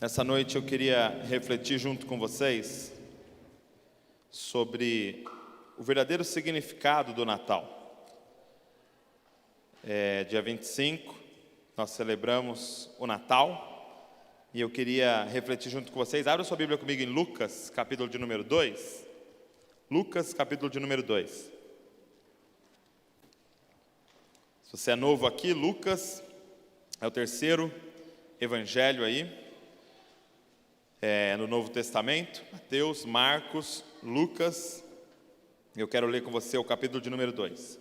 Nessa noite eu queria refletir junto com vocês sobre o verdadeiro significado do Natal. Dia 25, nós celebramos o Natal e eu queria refletir junto com vocês. Abra sua Bíblia comigo em Lucas, capítulo de número 2. Lucas, capítulo de número 2. Se você é novo aqui, Lucas é o terceiro evangelho aí. No Novo Testamento, Mateus, Marcos, Lucas. Eu quero ler com você o capítulo de número 2.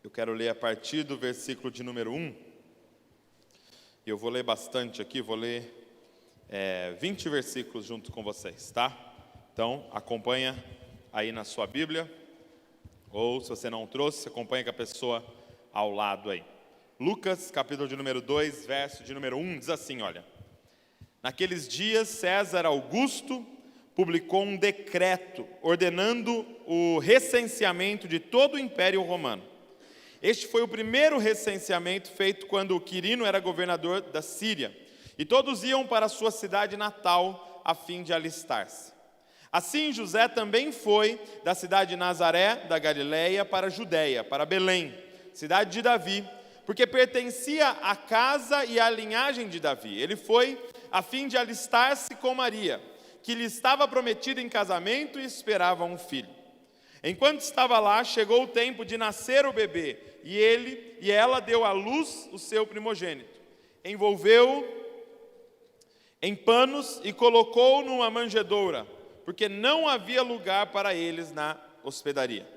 Eu quero ler a partir do versículo de número 1. Eu vou ler bastante aqui, vou ler 20 versículos junto com vocês, tá? Então, acompanha aí na sua Bíblia, ou se você não trouxe, acompanha com a pessoa ao lado aí. Lucas, capítulo de número 2, verso de número 1, diz assim, olha. Naqueles dias, César Augusto publicou um decreto ordenando o recenseamento de todo o Império Romano. Este foi o primeiro recenseamento feito quando Quirino era governador da Síria, e todos iam para a sua cidade natal a fim de alistar-se. Assim, José também foi da cidade de Nazaré, da Galileia, para a Judeia, para Belém, cidade de Davi, porque pertencia à casa e à linhagem de Davi. Ele foi a fim de alistar-se com Maria, que lhe estava prometida em casamento e esperava um filho. Enquanto estava lá, chegou o tempo de nascer o bebê, e ela deu à luz o seu primogênito. Envolveu-o em panos e colocou-o numa manjedoura, porque não havia lugar para eles na hospedaria.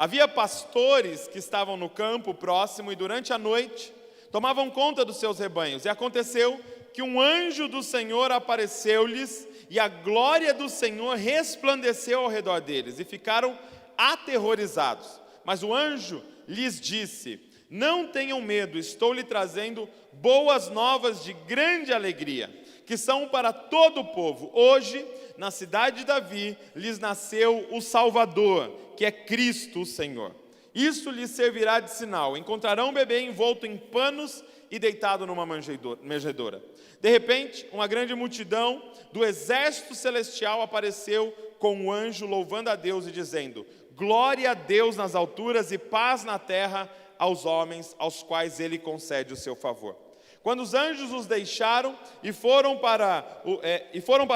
Havia pastores que estavam no campo próximo e durante a noite tomavam conta dos seus rebanhos. E aconteceu que um anjo do Senhor apareceu-lhes e a glória do Senhor resplandeceu ao redor deles e ficaram aterrorizados. Mas o anjo lhes disse: não tenham medo, estou lhe trazendo boas novas de grande alegria, que são para todo o povo. Hoje, na cidade de Davi, lhes nasceu o Salvador, que é Cristo o Senhor. Isso lhes servirá de sinal. Encontrarão um bebê envolto em panos e deitado numa manjedoura. De repente, uma grande multidão do exército celestial apareceu com o anjo, louvando a Deus e dizendo: glória a Deus nas alturas e paz na terra aos homens aos quais ele concede o seu favor. Quando os anjos os deixaram e foram para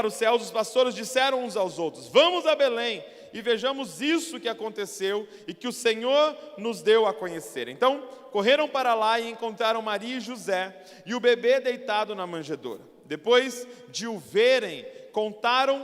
os céus, os pastores disseram uns aos outros: vamos a Belém e vejamos isso que aconteceu e que o Senhor nos deu a conhecer. Então correram para lá e encontraram Maria e José e o bebê deitado na manjedoura. Depois de o verem, contaram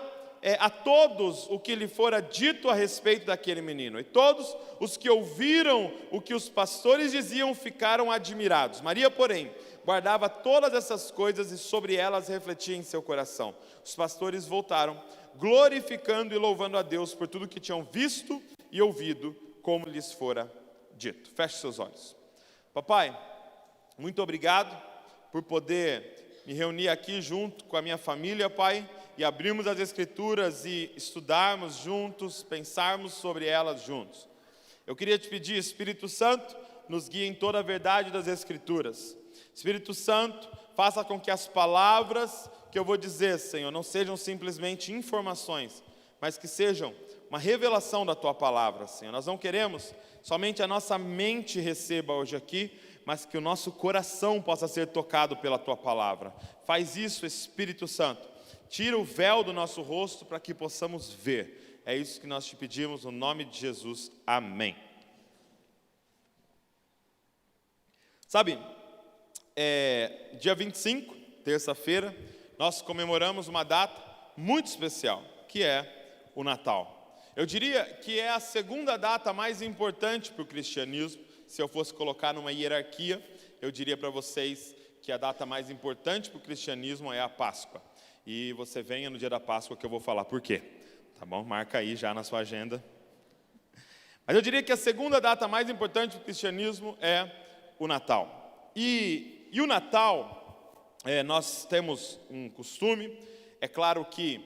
a todos o que lhe fora dito a respeito daquele menino. E todos os que ouviram o que os pastores diziam ficaram admirados. Maria, porém, guardava todas essas coisas e sobre elas refletia em seu coração. Os pastores voltaram, glorificando e louvando a Deus por tudo que tinham visto e ouvido, como lhes fora dito. Feche seus olhos. Papai, muito obrigado por poder me reunir aqui junto com a minha família, Pai, e abrirmos as Escrituras e estudarmos juntos, pensarmos sobre elas juntos. Eu queria te pedir, Espírito Santo, nos guie em toda a verdade das Escrituras. Espírito Santo, faça com que as palavras que eu vou dizer, Senhor, não sejam simplesmente informações, mas que sejam uma revelação da Tua palavra, Senhor. Nós não queremos somente a nossa mente receba hoje aqui, mas que o nosso coração possa ser tocado pela Tua palavra. Faz isso, Espírito Santo. Tira o véu do nosso rosto para que possamos ver. É isso que nós te pedimos, no nome de Jesus. Amém. Sabe, dia 25, terça-feira, nós comemoramos uma data muito especial, que é o Natal. Eu diria que é a segunda data mais importante para o cristianismo. Se eu fosse colocar numa hierarquia, eu diria para vocês que a data mais importante para o cristianismo é a Páscoa. E você venha no dia da Páscoa que eu vou falar por quê. Tá bom? Marca aí já na sua agenda. Mas eu diria que a segunda data mais importante do cristianismo é o Natal. E o Natal, nós temos um costume, é claro que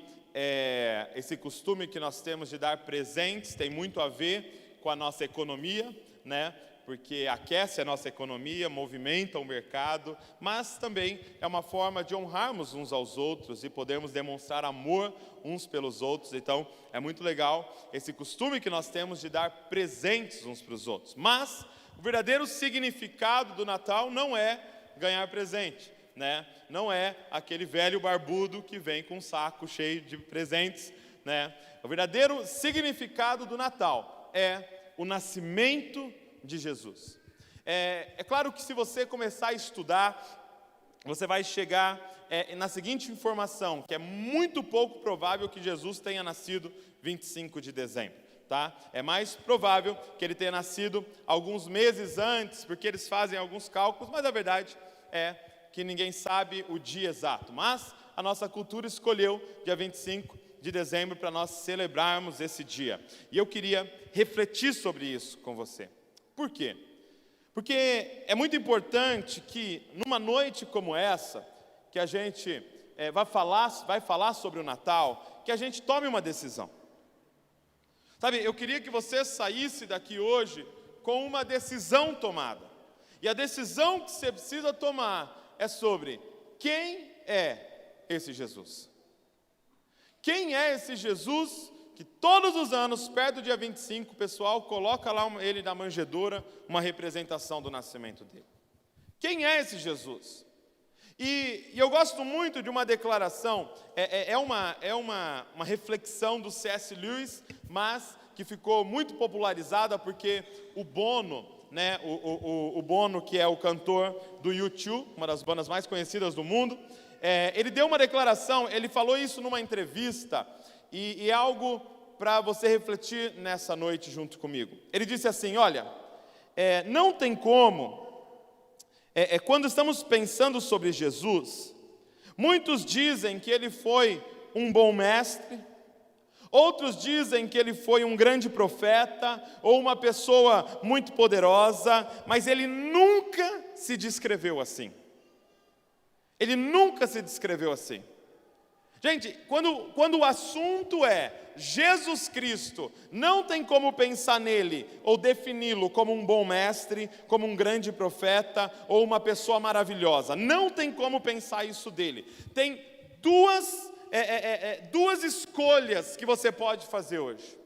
esse costume que nós temos de dar presentes tem muito a ver com a nossa economia, né? Porque aquece a nossa economia, movimenta o mercado, mas também é uma forma de honrarmos uns aos outros e podermos demonstrar amor uns pelos outros. Então, é muito legal esse costume que nós temos de dar presentes uns para os outros. Mas o verdadeiro significado do Natal não é ganhar presente, né? Não é aquele velho barbudo que vem com um saco cheio de presentes, né? O verdadeiro significado do Natal é o nascimento de Jesus. É claro que se você começar a estudar, você vai chegar na seguinte informação, que é muito pouco provável que Jesus tenha nascido 25 de dezembro. Tá? É mais provável que ele tenha nascido alguns meses antes, porque eles fazem alguns cálculos, mas a verdade é que ninguém sabe o dia exato. Mas a nossa cultura escolheu dia 25 de dezembro para nós celebrarmos esse dia. E eu queria refletir sobre isso com você. Por quê? Porque é muito importante que numa noite como essa, que a gente vai falar sobre o Natal, que a gente tome uma decisão. Sabe, eu queria que você saísse daqui hoje com uma decisão tomada. E a decisão que você precisa tomar é sobre quem é esse Jesus. Quem é esse Jesus que todos os anos, perto do dia 25, o pessoal coloca lá ele na manjedoura, uma representação do nascimento dele. Quem é esse Jesus? E eu gosto muito de uma declaração, é uma reflexão do C.S. Lewis, mas que ficou muito popularizada porque o Bono, né, o Bono, que é o cantor do U2, uma das bandas mais conhecidas do mundo, ele deu uma declaração, ele falou isso numa entrevista, e é algo para você refletir nessa noite junto comigo. Ele disse assim, olha, não tem como, quando estamos pensando sobre Jesus, muitos dizem que ele foi um bom mestre, outros dizem que ele foi um grande profeta, ou uma pessoa muito poderosa, mas ele nunca se descreveu assim. Ele nunca se descreveu assim. Gente, quando o assunto é Jesus Cristo, não tem como pensar nele ou defini-lo como um bom mestre, como um grande profeta ou uma pessoa maravilhosa. Não tem como pensar isso dele. Tem duas escolhas que você pode fazer hoje.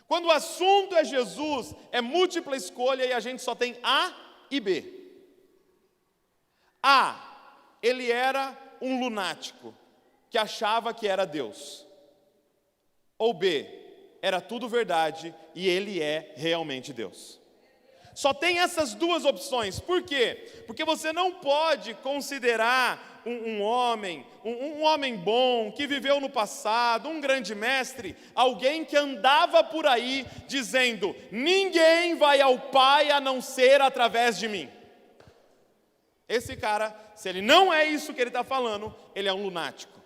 Quando o assunto é Jesus, é múltipla escolha e a gente só tem A e B. A, ele era um lunático que achava que era Deus. Ou B, era tudo verdade e ele é realmente Deus. Só tem essas duas opções. Por quê? Porque você não pode considerar um homem bom, que viveu no passado, um grande mestre, alguém que andava por aí dizendo, ninguém vai ao Pai a não ser através de mim. Esse cara, se ele não é isso que ele está falando, ele é um lunático.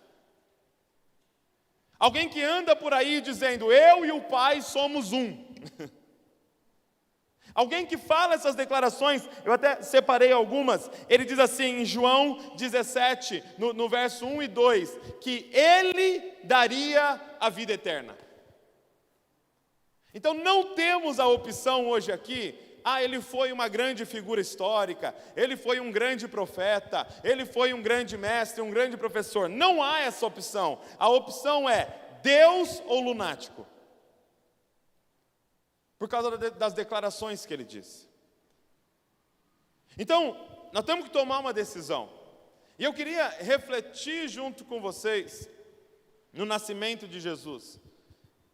Alguém que anda por aí dizendo, eu e o Pai somos um. Alguém que fala essas declarações, eu até separei algumas, ele diz assim em João 17, no verso 1 e 2, que ele daria a vida eterna. Então não temos a opção hoje aqui, ele foi uma grande figura histórica, ele foi um grande profeta, ele foi um grande mestre, um grande professor. Não há essa opção. A opção é Deus ou lunático. Por causa das declarações que ele disse. Então, nós temos que tomar uma decisão. E eu queria refletir junto com vocês no nascimento de Jesus,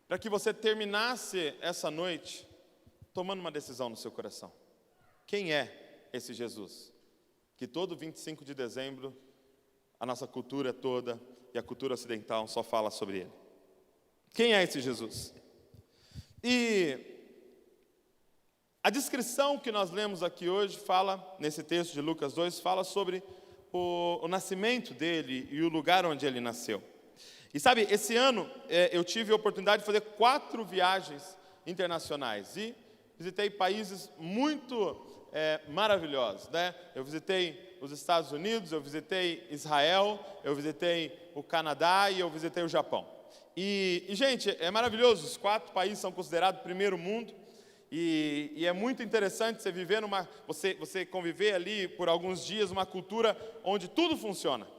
para que você terminasse essa noite tomando uma decisão no seu coração. Quem é esse Jesus? Que todo 25 de dezembro, a nossa cultura toda e a cultura ocidental só fala sobre ele. Quem é esse Jesus? E a descrição que nós lemos aqui hoje fala, nesse texto de Lucas 2, fala sobre o nascimento dele e o lugar onde ele nasceu. E sabe, esse ano eu tive a oportunidade de fazer 4 viagens internacionais e visitei países muito maravilhosos, né? Eu visitei os Estados Unidos, eu visitei Israel, eu visitei o Canadá e eu visitei o Japão. E gente, é maravilhoso, os 4 países são considerados primeiro mundo. E é muito interessante você conviver ali por alguns dias uma cultura onde tudo funciona. Pra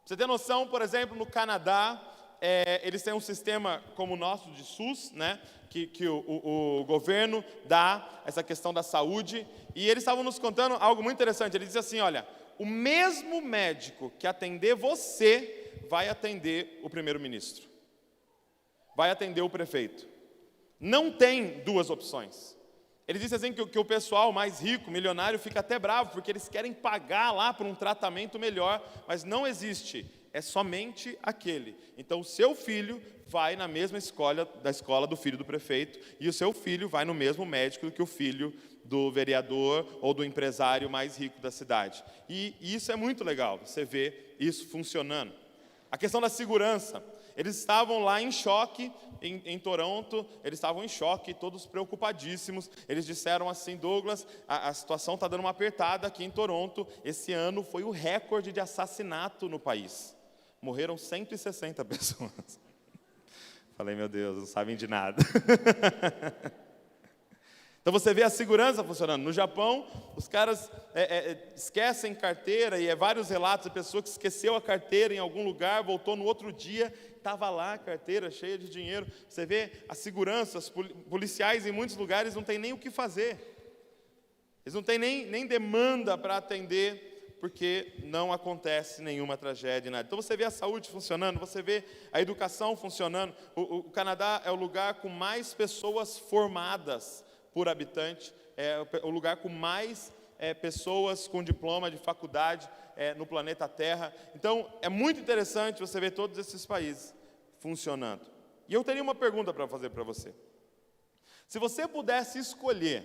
você ter noção, por exemplo, no Canadá, eles têm um sistema como o nosso de SUS, né, que o governo dá essa questão da saúde, e eles estavam nos contando algo muito interessante. Ele disse assim, olha, o mesmo médico que atender você vai atender o primeiro-ministro, vai atender o prefeito. Não tem duas opções. Ele disse assim que o pessoal mais rico, milionário, fica até bravo, porque eles querem pagar lá por um tratamento melhor, mas não existe, é somente aquele. Então o seu filho vai na mesma escola da escola do filho do prefeito, e o seu filho vai no mesmo médico que o filho do vereador ou do empresário mais rico da cidade. E isso é muito legal, você vê isso funcionando. A questão da segurança. Eles estavam lá em choque, em Toronto, eles estavam em choque, todos preocupadíssimos. Eles disseram assim, Douglas, a situação está dando uma apertada aqui em Toronto. Esse ano foi o recorde de assassinato no país. Morreram 160 pessoas. Falei, meu Deus, não sabem de nada. Então você vê a segurança funcionando. No Japão, os caras esquecem carteira, e vários relatos de pessoa que esqueceu a carteira em algum lugar, voltou no outro dia, estava lá a carteira cheia de dinheiro. Você vê a segurança, os policiais em muitos lugares não têm nem o que fazer. Eles não têm nem demanda para atender, porque não acontece nenhuma tragédia, nada. Então você vê a saúde funcionando, você vê a educação funcionando. O Canadá é o lugar com mais pessoas formadas por habitante, é o lugar com mais pessoas com diploma de faculdade no planeta Terra. Então, é muito interessante você ver todos esses países funcionando. E eu teria uma pergunta para fazer para você. Se você pudesse escolher,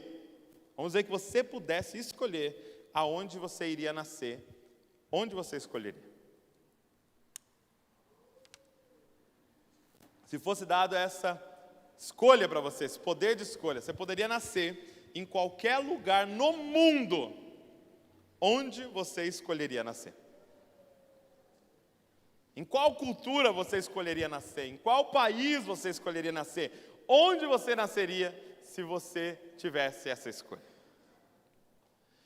vamos dizer que você pudesse escolher aonde você iria nascer, onde você escolheria? Se fosse dado essa escolha para você, esse poder de escolha, você poderia nascer em qualquer lugar no mundo. Onde você escolheria nascer? Em qual cultura você escolheria nascer? Em qual país você escolheria nascer? Onde você nasceria se você tivesse essa escolha?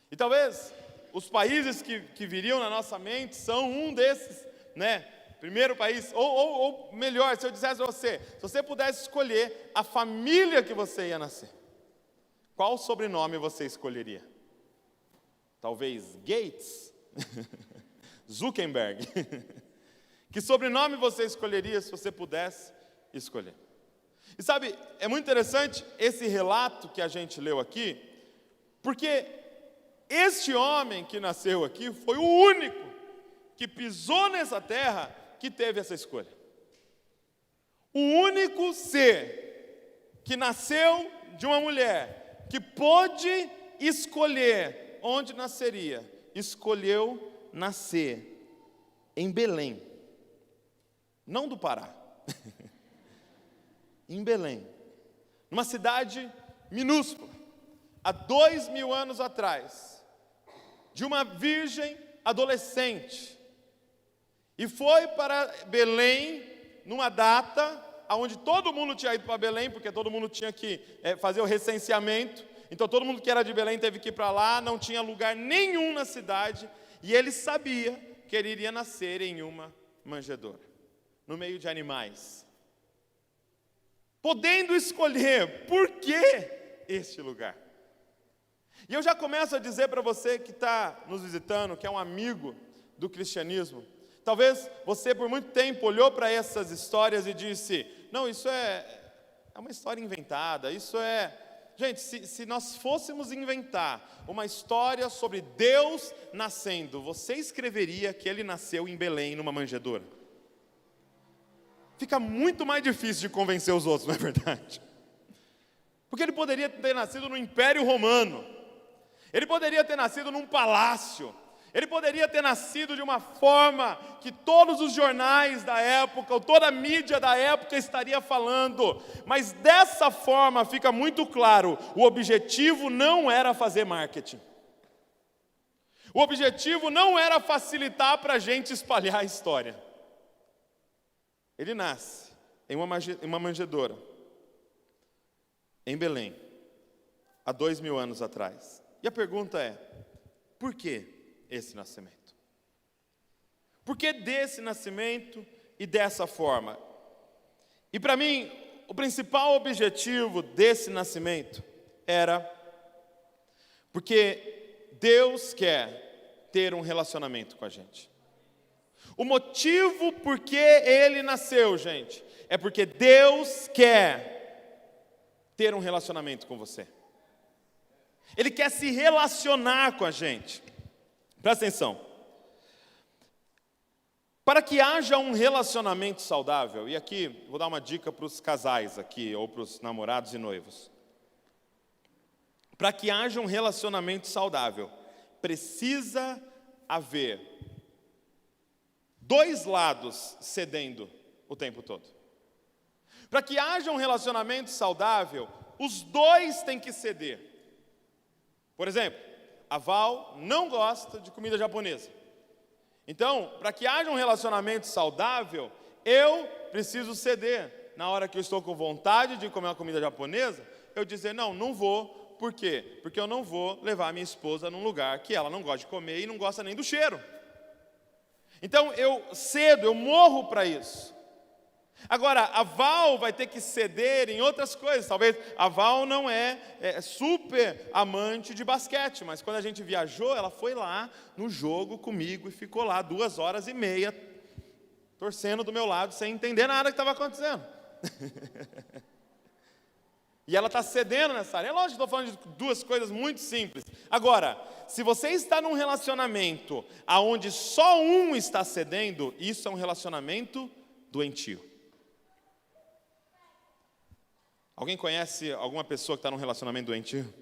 E talvez os países que viriam na nossa mente são um desses, né? Primeiro país, ou melhor, se eu dissesse a você, se você pudesse escolher a família que você ia nascer, qual sobrenome você escolheria? Talvez Gates? Zuckerberg? Que sobrenome você escolheria se você pudesse escolher? E sabe, é muito interessante esse relato que a gente leu aqui, porque este homem que nasceu aqui foi o único que pisou nessa terra que teve essa escolha. O único ser que nasceu de uma mulher, que pôde escolher onde nasceria, escolheu nascer em Belém, não do Pará, em Belém, numa cidade minúscula, há 2000 anos atrás, de uma virgem adolescente, e foi para Belém numa data onde todo mundo tinha ido para Belém, porque todo mundo tinha que fazer o recenseamento. Então todo mundo que era de Belém teve que ir para lá, não tinha lugar nenhum na cidade, e ele sabia que ele iria nascer em uma manjedoura, no meio de animais. Podendo escolher, por que este lugar? E eu já começo a dizer para você que está nos visitando, que é um amigo do cristianismo, talvez você por muito tempo olhou para essas histórias e disse, não, isso é uma história inventada, isso é... Gente, se nós fôssemos inventar uma história sobre Deus nascendo, você escreveria que ele nasceu em Belém, numa manjedoura? Fica muito mais difícil de convencer os outros, não é verdade? Porque ele poderia ter nascido no Império Romano, ele poderia ter nascido num palácio, ele poderia ter nascido de uma forma que todos os jornais da época, ou toda a mídia da época estaria falando, mas dessa forma fica muito claro, o objetivo não era fazer marketing. O objetivo não era facilitar para a gente espalhar a história. Ele nasce em uma manjedoura, em Belém, há 2000 anos atrás. E a pergunta é, por que esse nascimento? Por que desse nascimento e dessa forma? E para mim, o principal objetivo desse nascimento era porque Deus quer ter um relacionamento com a gente. O motivo por que ele nasceu, gente, é porque Deus quer ter um relacionamento com você. Ele quer se relacionar com a gente. Presta atenção. Para que haja um relacionamento saudável, e aqui vou dar uma dica para os casais aqui, ou para os namorados e noivos. Para que haja um relacionamento saudável, precisa haver dois lados cedendo o tempo todo. Para que haja um relacionamento saudável, os dois têm que ceder. Por exemplo, a Val não gosta de comida japonesa. Então, para que haja um relacionamento saudável, eu preciso ceder. Na hora que eu estou com vontade de comer uma comida japonesa, eu dizer, não vou. Por quê? Porque eu não vou levar minha esposa num lugar que ela não gosta de comer e não gosta nem do cheiro. Então, eu cedo, eu morro para isso. Agora, a Val vai ter que ceder em outras coisas. Talvez a Val não é super amante de basquete, mas quando a gente viajou, ela foi lá no jogo comigo e ficou lá 2h30, torcendo do meu lado, sem entender nada que estava acontecendo. E ela está cedendo nessa área. É lógico que estou falando de duas coisas muito simples. Agora, se você está num relacionamento onde só um está cedendo, isso é um relacionamento doentio. Alguém conhece alguma pessoa que está num relacionamento doentio?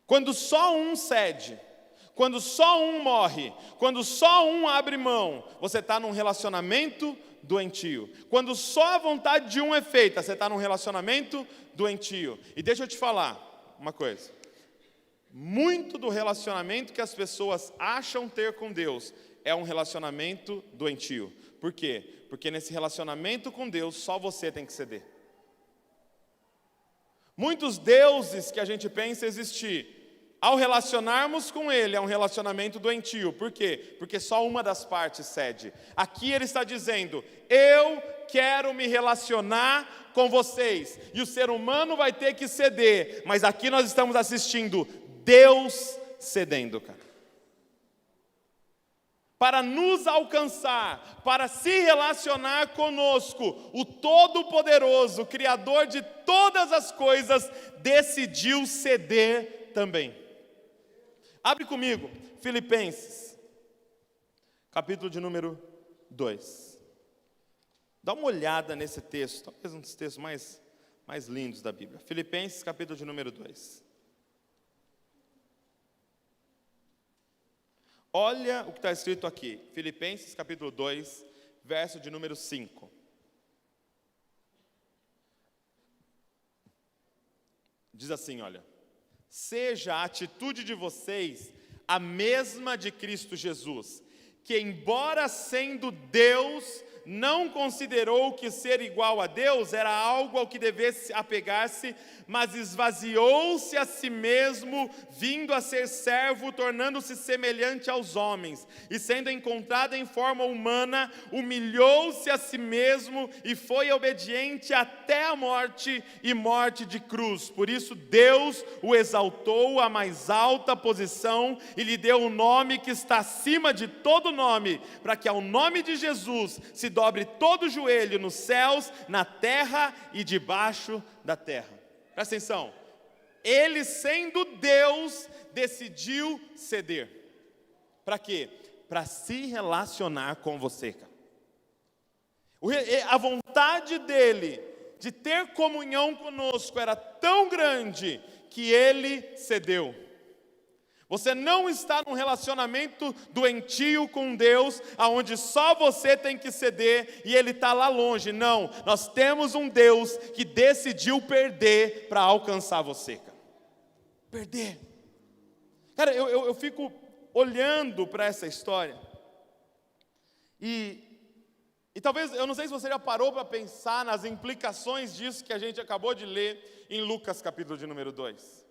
Quando só um cede, quando só um morre, quando só um abre mão, você está num relacionamento doentio. Quando só a vontade de um é feita, você está num relacionamento doentio. E deixa eu te falar uma coisa. Muito do relacionamento que as pessoas acham ter com Deus é um relacionamento doentio. Por quê? Porque nesse relacionamento com Deus, só você tem que ceder. Muitos deuses que a gente pensa existir, ao relacionarmos com Ele, é um relacionamento doentio. Por quê? Porque só uma das partes cede. Aqui Ele está dizendo, eu quero me relacionar com vocês. E o ser humano vai ter que ceder. Mas aqui nós estamos assistindo Deus cedendo, cara. Para nos alcançar, para se relacionar conosco, o Todo-Poderoso, Criador de todas as coisas, decidiu ceder também. Abre comigo, Filipenses, capítulo de número 2. Dá uma olhada nesse texto, talvez um dos textos mais lindos da Bíblia. Filipenses, capítulo de número 2. Olha o que está escrito aqui, Filipenses capítulo 2, verso de número 5. Diz assim, olha, seja a atitude de vocês a mesma de Cristo Jesus, que embora sendo Deus, não considerou que ser igual a Deus era algo ao que devesse apegar-se, mas esvaziou-se a si mesmo, vindo a ser servo, tornando-se semelhante aos homens, e sendo encontrado em forma humana, humilhou-se a si mesmo e foi obediente até a morte e morte de cruz. Por isso Deus o exaltou à mais alta posição e lhe deu um nome que está acima de todo nome, para que ao nome de Jesus se dobre todo o joelho nos céus, na terra e debaixo da terra. Presta atenção, Ele sendo Deus, decidiu ceder. Para quê? Para se relacionar com você, cara. A vontade dEle de ter comunhão conosco era tão grande que Ele cedeu. Você não está num relacionamento doentio com Deus, onde só você tem que ceder e Ele está lá longe. Não, nós temos um Deus que decidiu perder para alcançar você, cara. Perder. Cara, eu fico olhando para essa história e E talvez, eu não sei se você já parou para pensar nas implicações disso que a gente acabou de ler em Lucas capítulo de número 2.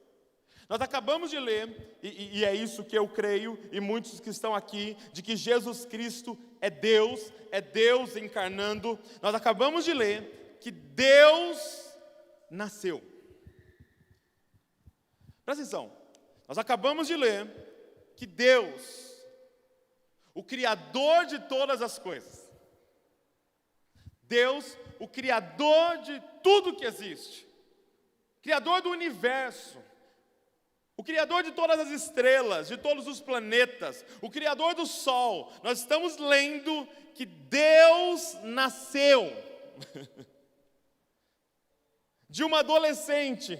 Nós acabamos de ler, e é isso que eu creio, e muitos que estão aqui, de que Jesus Cristo é Deus encarnando. Nós acabamos de ler que Deus nasceu. Presta atenção, nós acabamos de ler que Deus, o Criador de todas as coisas, Deus, o Criador de tudo que existe, Criador do universo, o Criador de todas as estrelas, de todos os planetas, o Criador do Sol, nós estamos lendo que Deus nasceu de uma adolescente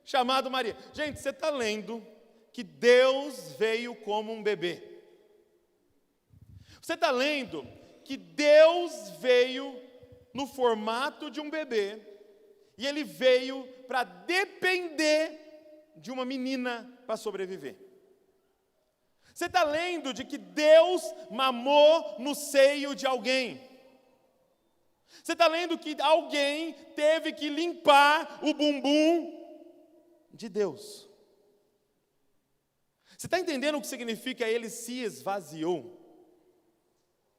chamada Maria. Gente, você está lendo que Deus veio como um bebê. Você está lendo que Deus veio no formato de um bebê, e Ele veio para depender de uma menina para sobreviver. Você está lendo de que Deus mamou no seio de alguém. Você está lendo que alguém teve que limpar o bumbum de Deus. Você está entendendo o que significa Ele se esvaziou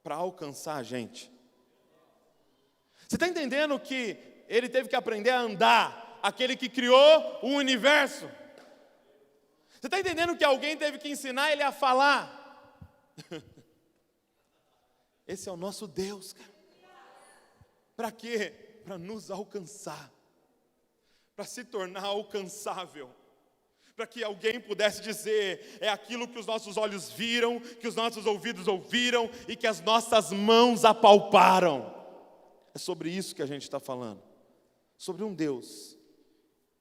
para alcançar a gente? Você está entendendo que Ele teve que aprender a andar, aquele que criou o universo? Você está entendendo que alguém teve que ensinar Ele a falar? Esse é o nosso Deus, cara. Para quê? Para nos alcançar, para se tornar alcançável, para que alguém pudesse dizer, é aquilo que os nossos olhos viram, que os nossos ouvidos ouviram e que as nossas mãos apalparam. É sobre isso que a gente está falando, sobre um Deus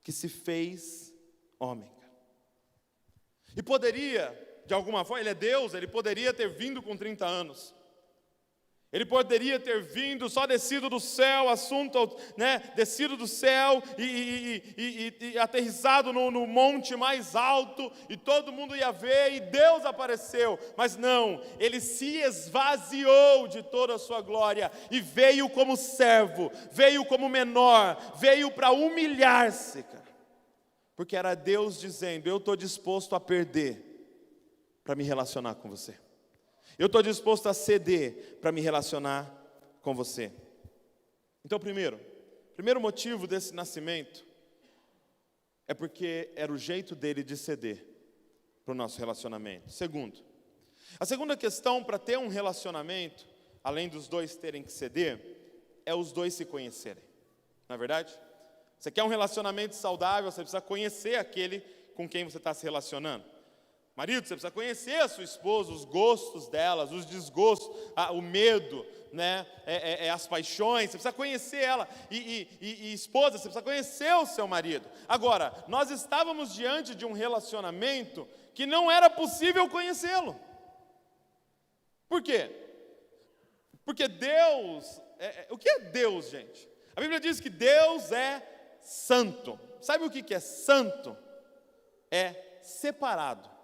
que se fez homem. E poderia, de alguma forma, Ele é Deus, Ele poderia ter vindo com 30 anos. Ele poderia ter vindo, só descido do céu, descido do céu e aterrissado no monte mais alto, e todo mundo ia ver, e Deus apareceu. Mas não, Ele se esvaziou de toda a sua glória, e veio como servo, veio como menor, veio para humilhar-se, cara. Porque era Deus dizendo, eu estou disposto a perder para me relacionar com você. Eu estou disposto a ceder para me relacionar com você. Então, primeiro motivo desse nascimento é porque era o jeito dele de ceder para o nosso relacionamento. Segundo, a segunda questão para ter um relacionamento, além dos dois terem que ceder, é os dois se conhecerem. Não é verdade? Você quer um relacionamento saudável, você precisa conhecer aquele com quem você está se relacionando. Marido, você precisa conhecer a sua esposa, os gostos delas, os desgostos, o medo, as paixões, você precisa conhecer ela. E esposa, você precisa conhecer o seu marido. Agora, nós estávamos diante de um relacionamento que não era possível conhecê-lo. Por quê? Porque Deus, o que é Deus, gente? A Bíblia diz que Deus é santo. Sabe o que é santo? É separado.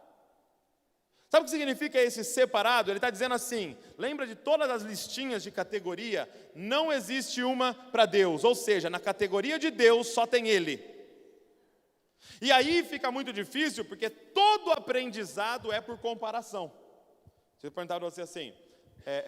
Sabe o que significa esse separado? Ele está dizendo assim, lembra de todas as listinhas de categoria? Não existe uma para Deus, ou seja, na categoria de Deus só tem Ele. E aí fica muito difícil, porque todo aprendizado é por comparação. Se eu perguntar para você assim,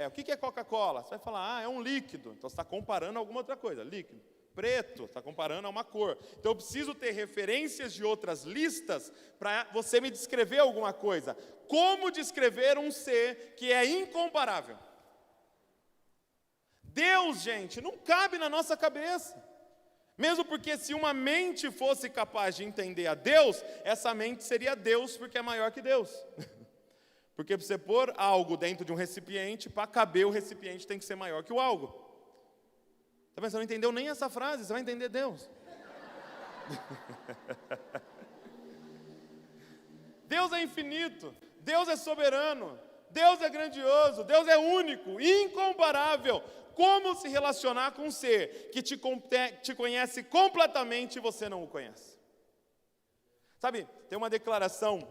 o que é Coca-Cola? Você vai falar, é um líquido, então você está comparando a alguma outra coisa, líquido. Preto, está comparando a uma cor. Então eu preciso ter referências de outras listas para você me descrever alguma coisa. Como descrever um ser que é incomparável? Deus, gente, não cabe na nossa cabeça. Mesmo porque se uma mente fosse capaz de entender a Deus, essa mente seria Deus porque é maior que Deus. Porque para você pôr algo dentro de um recipiente, para caber o recipiente tem que ser maior que o algo. Tá vendo? Você não entendeu nem essa frase, você vai entender Deus. Deus é infinito, Deus é soberano, Deus é grandioso, Deus é único, incomparável. Como se relacionar com um ser que te conhece completamente e você não o conhece? Sabe, tem uma declaração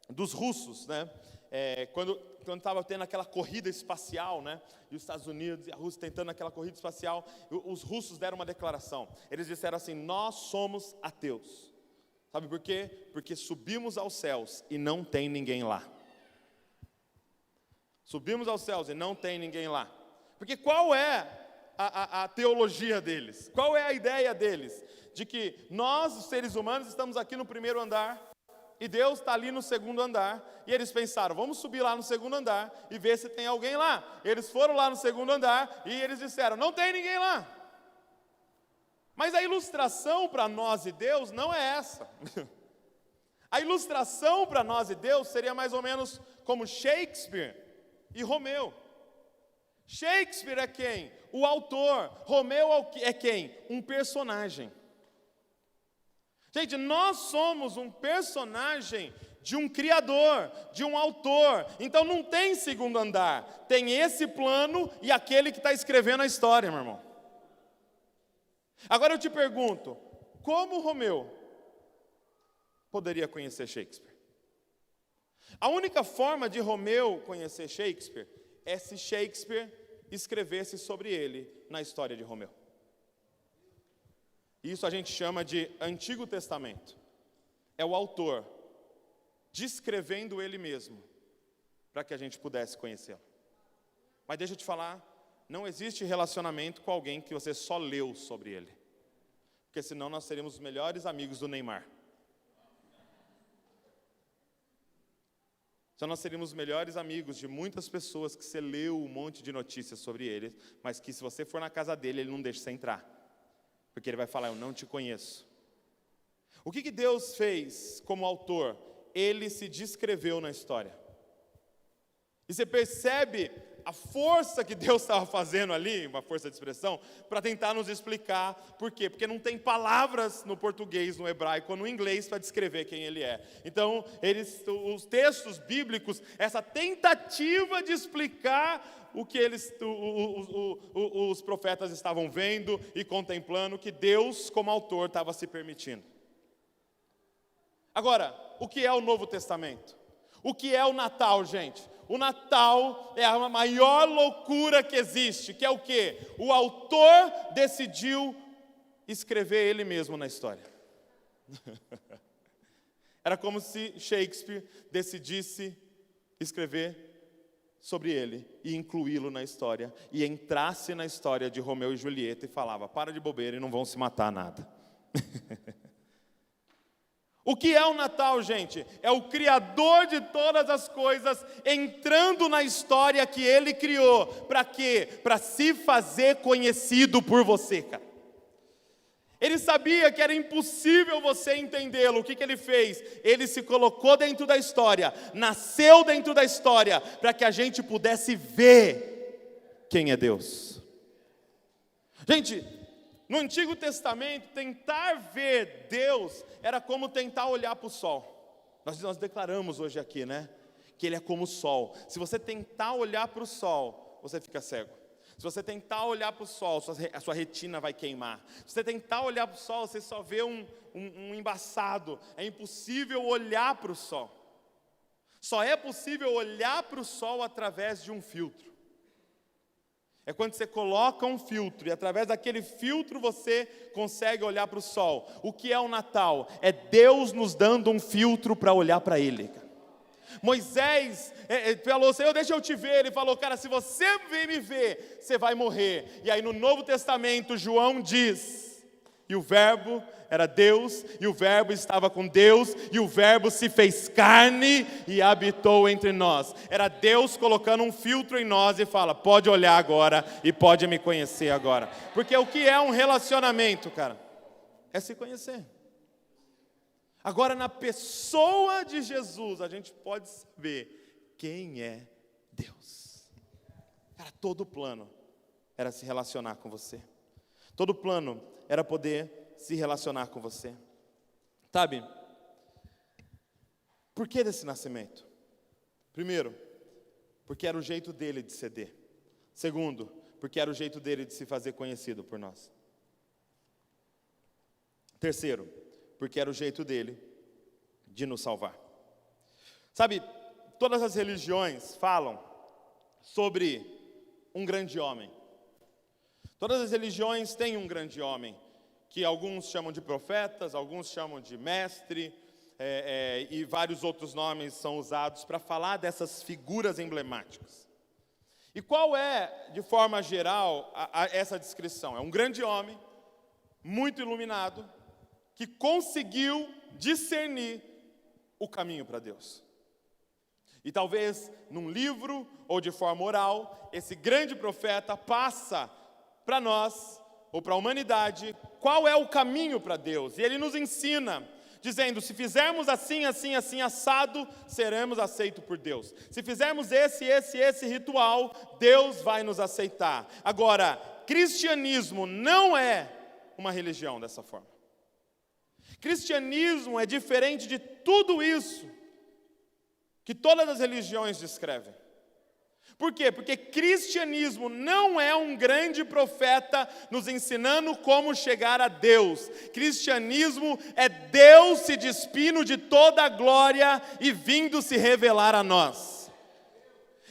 dos russos, quando quando estava tendo aquela corrida espacial, né? E os Estados Unidos e a Rússia tentando aquela corrida espacial, os russos deram uma declaração. Eles disseram assim: nós somos ateus. Sabe por quê? Porque subimos aos céus e não tem ninguém lá. Subimos aos céus e não tem ninguém lá. Porque qual é a teologia deles? Qual é a ideia deles? De que nós, os seres humanos, estamos aqui no primeiro andar e Deus está ali no segundo andar. E eles pensaram: vamos subir lá no segundo andar e ver se tem alguém lá. Eles foram lá no segundo andar e eles disseram: não tem ninguém lá. Mas a ilustração para nós e Deus não é essa. A ilustração para nós e Deus seria mais ou menos como Shakespeare e Romeu. Shakespeare é quem? O autor. Romeu é quem? Um personagem. Gente, nós somos um personagem de um criador, de um autor. Então não tem segundo andar. Tem esse plano e aquele que está escrevendo a história, meu irmão. Agora eu te pergunto, como Romeu poderia conhecer Shakespeare? A única forma de Romeu conhecer Shakespeare é se Shakespeare escrevesse sobre ele na história de Romeu. Isso a gente chama de Antigo Testamento. É o autor descrevendo ele mesmo, para que a gente pudesse conhecê-lo. Mas deixa eu te falar, não existe relacionamento com alguém que você só leu sobre ele. Porque senão nós seríamos os melhores amigos do Neymar. Então nós seríamos os melhores amigos de muitas pessoas que você leu um monte de notícias sobre ele, mas que se você for na casa dele, ele não deixa você entrar. Porque ele vai falar: eu não te conheço. O que Deus fez como autor? Ele se descreveu na história. E você percebe a força que Deus estava fazendo ali, uma força de expressão, para tentar nos explicar por quê. Porque não tem palavras no português, no hebraico ou no inglês para descrever quem ele é. Então, os textos bíblicos, essa tentativa de explicar o que os profetas estavam vendo e contemplando, que Deus, como autor, estava se permitindo. Agora, o que é o Novo Testamento? O que é o Natal, gente? O Natal é a maior loucura que existe, que é o quê? O autor decidiu escrever ele mesmo na história. Era como se Shakespeare decidisse escrever sobre ele e incluí-lo na história, e entrasse na história de Romeu e Julieta e falava: para de bobeira e não vão se matar nada. O que é o Natal, gente? É o Criador de todas as coisas entrando na história que Ele criou. Para quê? Para se fazer conhecido por você, cara. Ele sabia que era impossível você entendê-lo. O que Ele fez? Ele se colocou dentro da história, nasceu dentro da história, para que a gente pudesse ver quem é Deus. Gente, no Antigo Testamento, tentar ver Deus era como tentar olhar para o sol. Nós declaramos hoje aqui, né? Que Ele é como o sol. Se você tentar olhar para o sol, você fica cego. Se você tentar olhar para o sol, a sua retina vai queimar. Se você tentar olhar para o sol, você só vê um embaçado. É impossível olhar para o sol. Só é possível olhar para o sol através de um filtro. É quando você coloca um filtro e através daquele filtro você consegue olhar para o sol. O que é o Natal? É Deus nos dando um filtro para olhar para Ele. Moisés falou: Senhor, deixa eu te ver. Ele falou: cara, se você vir me ver, você vai morrer. E aí no Novo Testamento, João diz: e o verbo era Deus, e o verbo estava com Deus, e o verbo se fez carne e habitou entre nós. Era Deus colocando um filtro em nós e fala: pode olhar agora e pode me conhecer agora. Porque o que é um relacionamento, cara? É se conhecer. Agora, na pessoa de Jesus, a gente pode saber quem é Deus. Cara, todo o plano era se relacionar com você. Todo o plano era poder se relacionar com você. Sabe? Por que desse nascimento? Primeiro, porque era o jeito dele de ceder. Segundo, porque era o jeito dele de se fazer conhecido por nós. Terceiro, porque era o jeito dele de nos salvar. Sabe, todas as religiões falam sobre um grande homem. Todas as religiões têm um grande homem, que alguns chamam de profetas, alguns chamam de mestre, e vários outros nomes são usados para falar dessas figuras emblemáticas. E qual é, de forma geral, essa descrição? É um grande homem, muito iluminado, que conseguiu discernir o caminho para Deus. E talvez num livro ou de forma oral, esse grande profeta passa para nós, ou para a humanidade, qual é o caminho para Deus. E ele nos ensina, dizendo, se fizermos assim, assim, assim, assado, seremos aceitos por Deus. Se fizermos esse ritual, Deus vai nos aceitar. Agora, cristianismo não é uma religião dessa forma. Cristianismo é diferente de tudo isso que todas as religiões descrevem. Por quê? Porque cristianismo não é um grande profeta nos ensinando como chegar a Deus. Cristianismo é Deus se despindo de toda a glória e vindo se revelar a nós.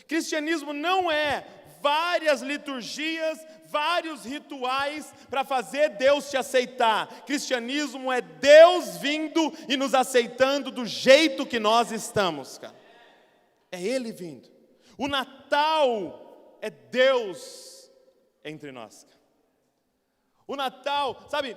Cristianismo não é várias liturgias, vários rituais para fazer Deus te aceitar. Cristianismo é Deus vindo e nos aceitando do jeito que nós estamos, cara. É Ele vindo. O Natal é Deus entre nós. O Natal, sabe,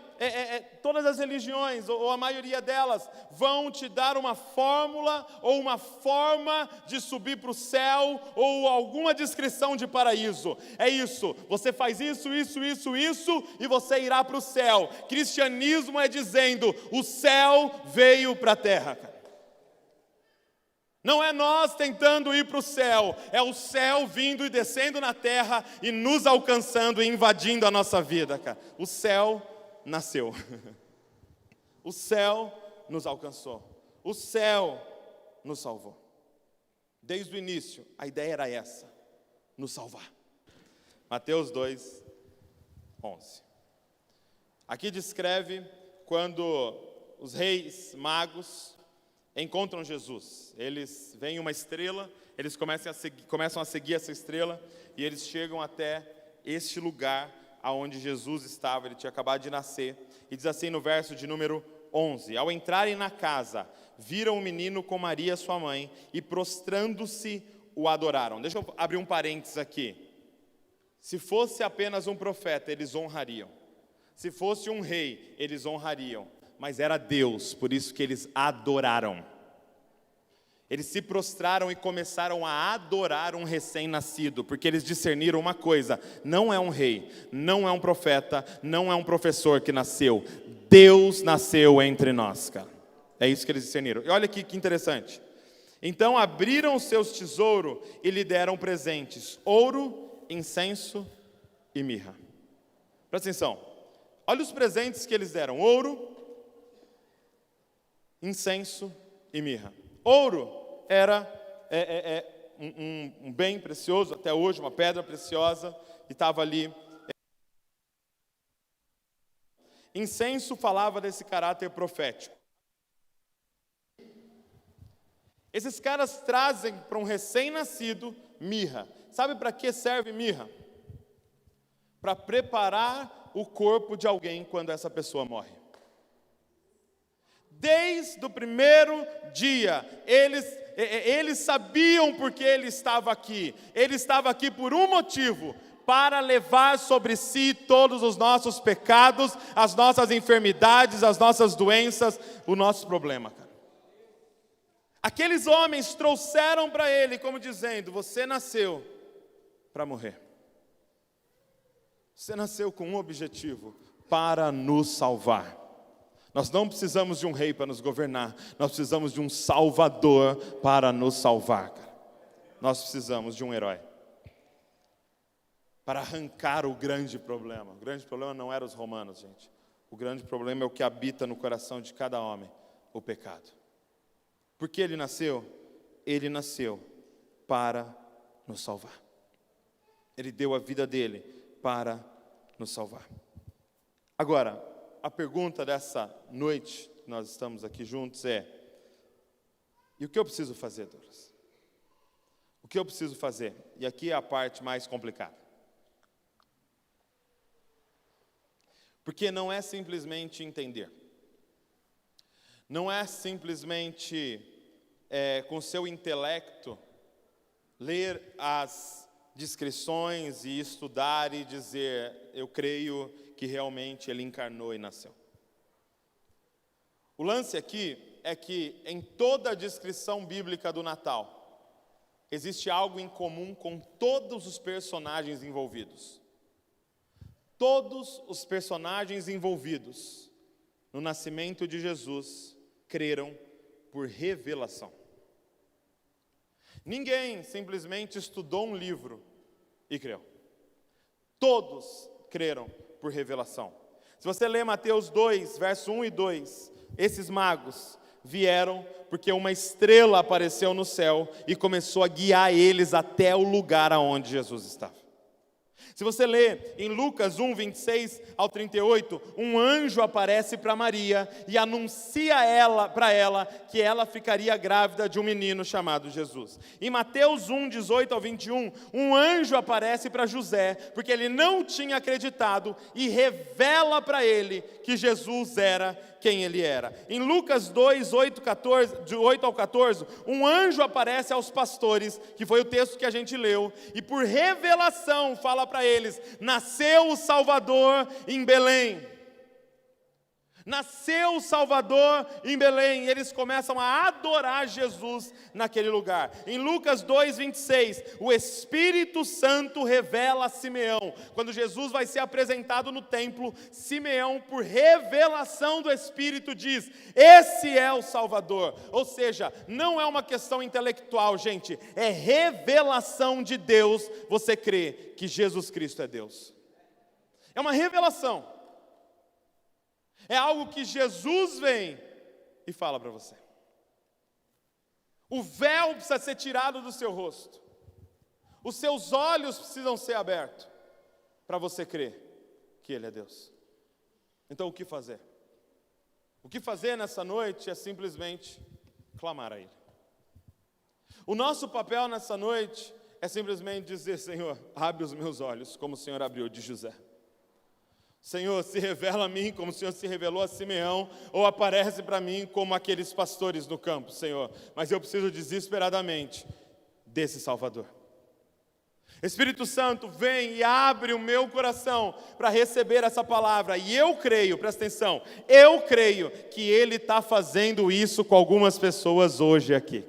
todas as religiões, ou a maioria delas, vão te dar uma fórmula ou uma forma de subir para o céu, ou alguma descrição de paraíso. É isso, você faz isso, e você irá para o céu. Cristianismo é dizendo, o céu veio para a terra, cara. Não é nós tentando ir para o céu, é o céu vindo e descendo na terra e nos alcançando e invadindo a nossa vida, cara. O céu nasceu. O céu nos alcançou. O céu nos salvou. Desde o início, a ideia era essa, nos salvar. Mateus 2, 11. Aqui descreve quando os reis magos encontram Jesus. Eles veem uma estrela, eles começam a seguir essa estrela, e eles chegam até este lugar aonde Jesus estava, ele tinha acabado de nascer. E diz assim no verso de número 11, ao entrarem na casa, viram o menino com Maria sua mãe, e prostrando-se, o adoraram. Deixa eu abrir um parênteses aqui. Se fosse apenas um profeta, eles honrariam. Se fosse um rei, eles honrariam. Mas era Deus, por isso que eles adoraram. Eles se prostraram e começaram a adorar um recém-nascido, porque eles discerniram uma coisa, não é um rei, não é um profeta, não é um professor que nasceu, Deus nasceu entre nós, cara. É isso que eles discerniram. E olha aqui que interessante. Então abriram os seus tesouros e lhe deram presentes, ouro, incenso e mirra. Presta atenção, olha os presentes que eles deram, ouro, incenso e mirra. Ouro era um bem precioso, até hoje, uma pedra preciosa, e estava ali. Incenso falava desse caráter profético. Esses caras trazem para um recém-nascido mirra. Sabe para que serve mirra? Para preparar o corpo de alguém quando essa pessoa morre. Desde o primeiro dia, eles sabiam porque ele estava aqui. Ele estava aqui por um motivo, para levar sobre si todos os nossos pecados, as nossas enfermidades, as nossas doenças, o nosso problema, cara. Aqueles homens trouxeram para ele como dizendo, você nasceu para morrer. Você nasceu com um objetivo, para nos salvar. Nós não precisamos de um rei para nos governar, nós precisamos de um salvador para nos salvar, cara. Nós precisamos de um herói para arrancar o grande problema. O grande problema não era os romanos, gente. O grande problema é o que habita no coração de cada homem, o pecado. Por que ele nasceu? Ele nasceu para nos salvar. Ele deu a vida dele para nos salvar. Agora, a pergunta dessa noite, que nós estamos aqui juntos, é: e o que eu preciso fazer, Douglas? O que eu preciso fazer? E aqui é a parte mais complicada. Porque não é simplesmente entender. Não é simplesmente, com seu intelecto, ler as descrições e estudar e dizer, eu creio que realmente ele encarnou e nasceu. O lance aqui é que em toda a descrição bíblica do Natal, existe algo em comum com todos os personagens envolvidos. Todos os personagens envolvidos no nascimento de Jesus creram por revelação. Ninguém simplesmente estudou um livro e creu. Todos creram por revelação. Se você ler Mateus 2, verso 1 e 2, esses magos vieram porque uma estrela apareceu no céu e começou a guiar eles até o lugar aonde Jesus estava. Se você ler em Lucas 1, 26 ao 38, um anjo aparece para Maria e anuncia para ela que ela ficaria grávida de um menino chamado Jesus. Em Mateus 1, 18 ao 21, um anjo aparece para José, porque ele não tinha acreditado, e revela para ele que Jesus era quem ele era. Em Lucas 2, 8 ao 14, um anjo aparece aos pastores, que foi o texto que a gente leu, e por revelação fala para eles, nasceu o Salvador em Belém. Nasceu o Salvador em Belém, e eles começam a adorar Jesus naquele lugar. Em Lucas 2, 26, o Espírito Santo revela a Simeão. Quando Jesus vai ser apresentado no templo, Simeão, por revelação do Espírito, diz, esse é o Salvador. Ou seja, não é uma questão intelectual, gente, é revelação de Deus, você crê que Jesus Cristo é Deus. É uma revelação. É algo que Jesus vem e fala para você. O véu precisa ser tirado do seu rosto. Os seus olhos precisam ser abertos para você crer que Ele é Deus. Então o que fazer? O que fazer nessa noite é simplesmente clamar a Ele. O nosso papel nessa noite é simplesmente dizer, Senhor, abre os meus olhos, como o Senhor abriu de José. Senhor, se revela a mim como o Senhor se revelou a Simeão, ou aparece para mim como aqueles pastores no campo, Senhor. Mas eu preciso desesperadamente desse Salvador. Espírito Santo, vem e abre o meu coração para receber essa palavra. E eu creio, presta atenção, eu creio que Ele está fazendo isso com algumas pessoas hoje aqui.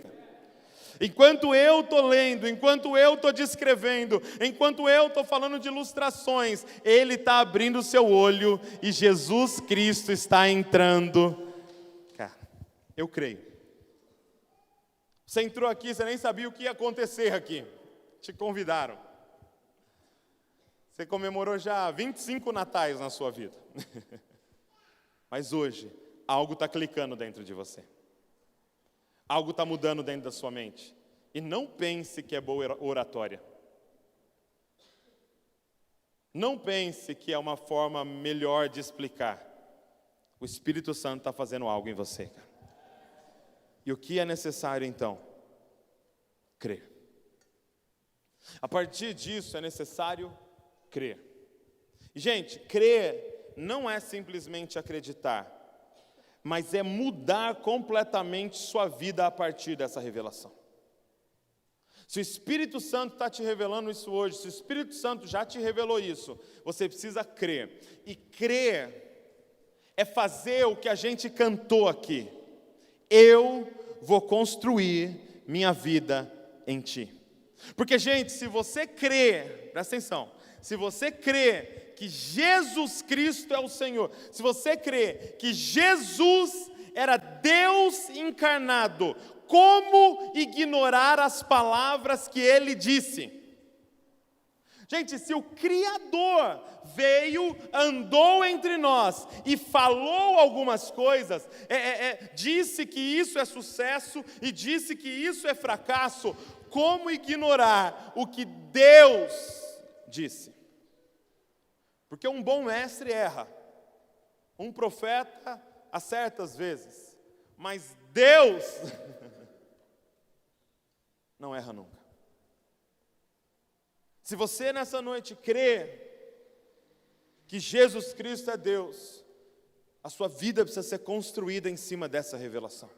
Enquanto eu estou lendo, enquanto eu estou descrevendo, enquanto eu estou falando de ilustrações, Ele está abrindo o seu olho e Jesus Cristo está entrando. Cara, eu creio. Você entrou aqui, você nem sabia o que ia acontecer aqui. Te convidaram. Você comemorou já 25 natais na sua vida. Mas hoje, algo está clicando dentro de você. Algo está mudando dentro da sua mente. E não pense que é boa oratória. Não pense que é uma forma melhor de explicar. O Espírito Santo está fazendo algo em você. E o que é necessário então? Crer. A partir disso é necessário crer. E, gente, crer não é simplesmente acreditar, mas é mudar completamente sua vida a partir dessa revelação. Se o Espírito Santo está te revelando isso hoje, se o Espírito Santo já te revelou isso, você precisa crer. E crer é fazer o que a gente cantou aqui. Eu vou construir minha vida em ti. Porque, gente, se você crer, presta atenção, se você crer que Jesus Cristo é o Senhor, se você crê que Jesus era Deus encarnado, como ignorar as palavras que Ele disse? Gente, se o Criador veio, andou entre nós e falou algumas coisas, disse que isso é sucesso e disse que isso é fracasso, como ignorar o que Deus disse? Porque um bom mestre erra, um profeta acerta às vezes, mas Deus não erra nunca. Se você nessa noite crê que Jesus Cristo é Deus, a sua vida precisa ser construída em cima dessa revelação.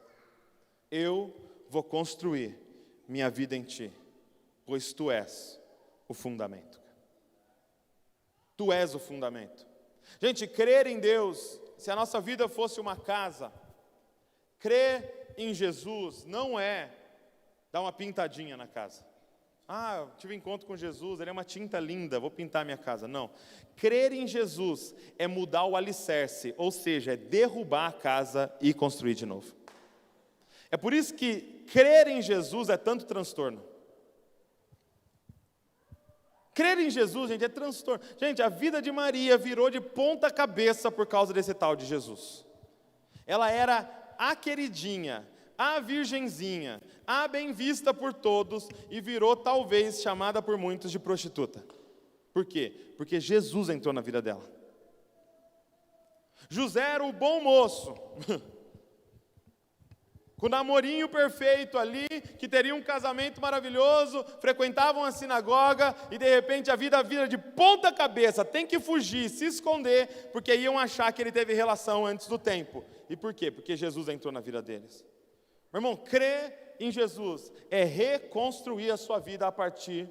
Eu vou construir minha vida em ti, pois tu és o fundamento. Tu és o fundamento. Gente, crer em Deus, se a nossa vida fosse uma casa, crer em Jesus não é dar uma pintadinha na casa. Eu tive encontro com Jesus, ele é uma tinta linda, vou pintar minha casa. Não. Crer em Jesus é mudar o alicerce, ou seja, é derrubar a casa e construir de novo. É por isso que crer em Jesus é tanto transtorno. Crer em Jesus, gente, é transtorno. Gente, a vida de Maria virou de ponta cabeça por causa desse tal de Jesus. Ela era a queridinha, a virgenzinha, a bem vista por todos e virou talvez chamada por muitos de prostituta. Por quê? Porque Jesus entrou na vida dela. José era o bom moço, com o namorinho perfeito ali, que teria um casamento maravilhoso, frequentavam a sinagoga e de repente a vida vira de ponta cabeça, tem que fugir, se esconder, porque iam achar que ele teve relação antes do tempo. E por quê? Porque Jesus entrou na vida deles. Meu irmão, crer em Jesus é reconstruir a sua vida a partir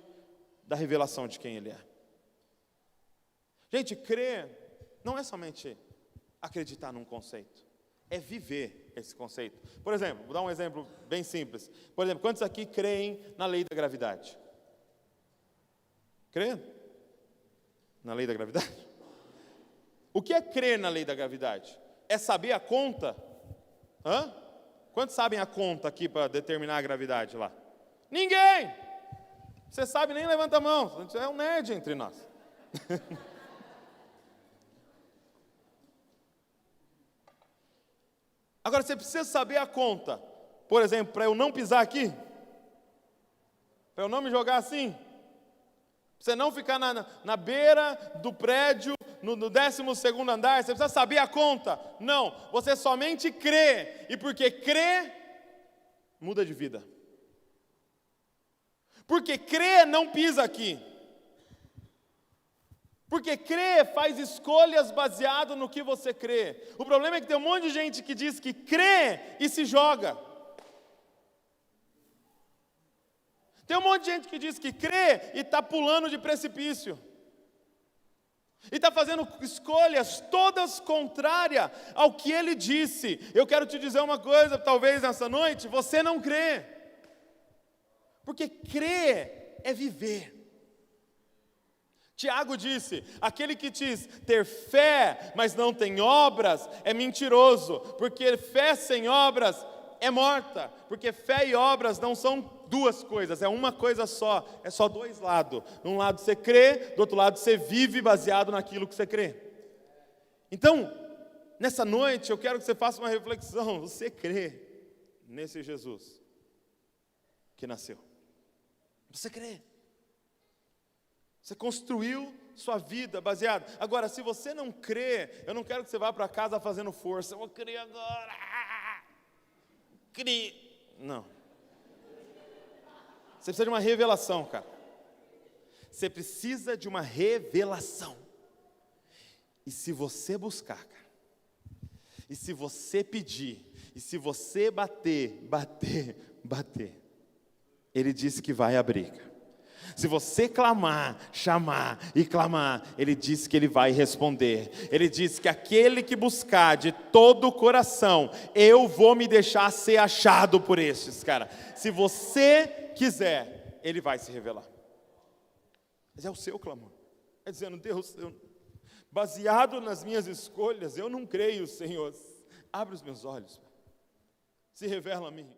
da revelação de quem Ele é. Gente, crer não é somente acreditar num conceito, é viver esse conceito. Por exemplo, vou dar um exemplo bem simples. Por exemplo, quantos aqui creem na lei da gravidade? Crê na lei da gravidade? O que é crer na lei da gravidade? É saber a conta? Quantos sabem a conta aqui para determinar a gravidade lá? Ninguém! Você sabe, nem levanta a mão. Você é um nerd entre nós. Agora, você precisa saber a conta. Por exemplo, para eu não pisar aqui, para eu não me jogar assim, para você não ficar na beira do prédio, no 12º andar, você precisa saber a conta. Não, você somente crê, e porque crê, muda de vida. Porque crê, não pisa aqui. Porque crê, faz escolhas baseado no que você crê. O problema é que tem um monte de gente que diz que crê e se joga. Tem um monte de gente que diz que crê e está pulando de precipício. E está fazendo escolhas todas contrárias ao que ele disse. Eu quero te dizer uma coisa, talvez nessa noite, você não crê. Porque crer é viver. Tiago disse, aquele que diz ter fé, mas não tem obras, é mentiroso. Porque fé sem obras é morta. Porque fé e obras não são duas coisas, é uma coisa só, é só dois lados. De um lado você crê, do outro lado você vive baseado naquilo que você crê. Então, nessa noite eu quero que você faça uma reflexão. Você crê nesse Jesus que nasceu? Você crê? Você construiu sua vida baseado. Agora, se você não crê, eu não quero que você vá para casa fazendo força. Eu vou crer agora. Crê. Não. Você precisa de uma revelação, cara. Você precisa de uma revelação. E se você buscar, cara, e se você pedir, e se você bater, Ele disse que vai abrir, cara. Se você clamar, chamar e clamar, Ele disse que Ele vai responder. Ele disse que aquele que buscar de todo o coração, eu vou me deixar ser achado por estes, cara. Se você quiser, Ele vai se revelar. Mas é o seu clamor. É dizendo, Deus, baseado nas minhas escolhas, eu não creio, Senhor. Abre os meus olhos. Se revela a mim.